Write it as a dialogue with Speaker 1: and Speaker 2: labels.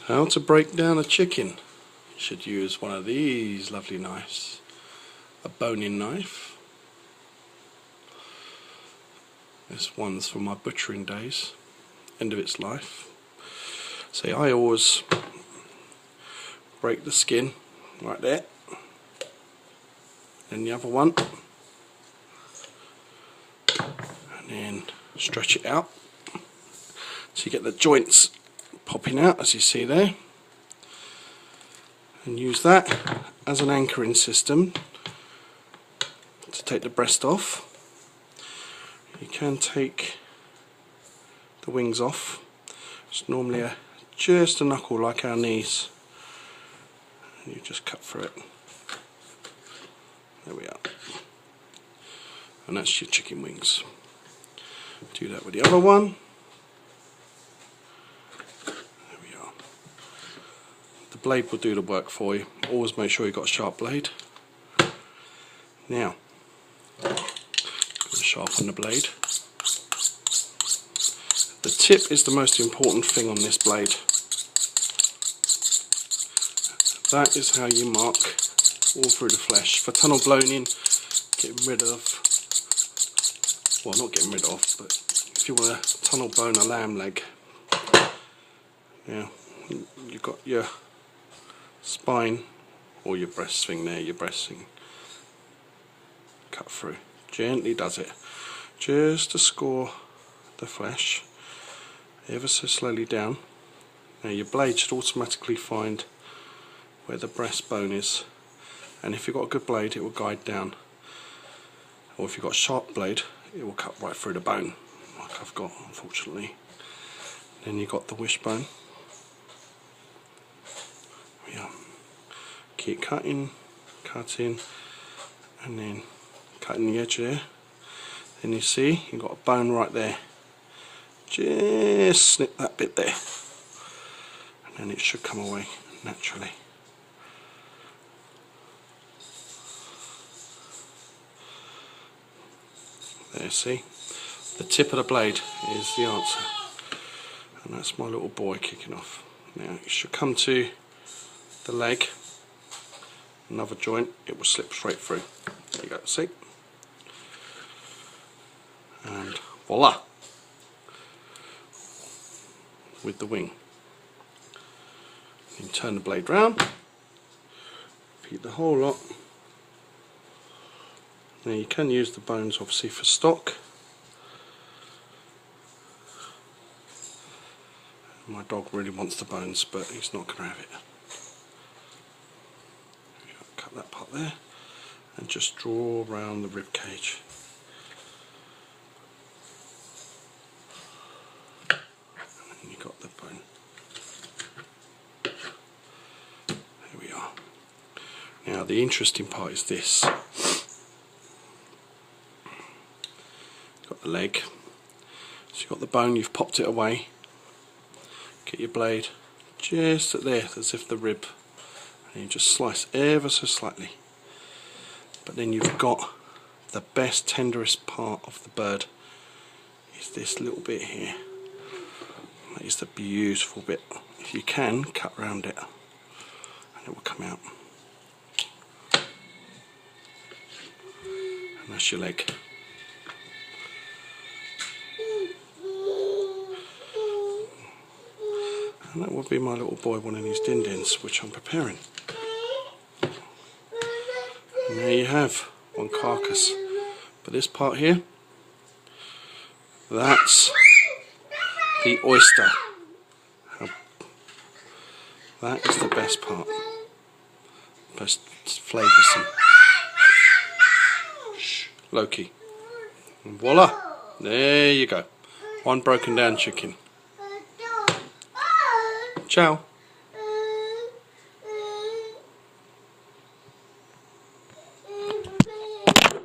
Speaker 1: How to break down a chicken. You should use one of these lovely knives. A bone-in knife. This one's from my butchering days. End of its life. So I always break the skin right there. Then the other one. And then stretch it out. So you get the joints popping out, as you see there, and use that as an anchoring system to take the breast off. You can take the wings off. It's normally just a knuckle like our knees, and you just cut through it. There we are, and that's your chicken wings. Do that with the other one. The blade will do the work for you. Always make sure you've got a sharp blade. Now, sharpen the blade. The tip is the most important thing on this blade. That is how you mark all through the flesh. For tunnel boning, getting rid of, well, not getting rid of, but if you want to tunnel bone a lamb leg, yeah, you've got your spine or your breast thing there, your breast thing, cut through. Gently does it, just to score the flesh ever so slowly down. Now your blade should automatically find where the breastbone is, and if you've got a good blade it will guide down, or if you've got a sharp blade it will cut right through the bone, like I've got, unfortunately. Then you've got the wishbone. Yeah. Keep cutting, and then cutting the edge there. Then you see you've got a bone right there. Just snip that bit there, and then it should come away naturally. There, see? The tip of the blade is the answer. And that's my little boy kicking off. Now it should come to the leg, another joint, it will slip straight through. There you go, see? And voila! With the wing. You turn the blade round, repeat the whole lot. Now you can use the bones obviously for stock. My dog really wants the bones, but he's not going to have it. Cut that part there and just draw around the rib cage. And you got the bone. There we are. Now the interesting part is this. Got the leg. So you've got the bone, you've popped it away. Get your blade just at there, as if the rib, and you just slice ever so slightly. But then you've got the best, tenderest part of the bird is this little bit here. That is the beautiful bit. If you can, cut around it and it will come out. And that's your leg. And that would be my little boy wanting his din-dins, which I'm preparing. And there you have one carcass. But this part here, that's the oyster. That is the best part. Best flavoursome. Shh, Loki. And voila! There you go. One broken down chicken. Ciao.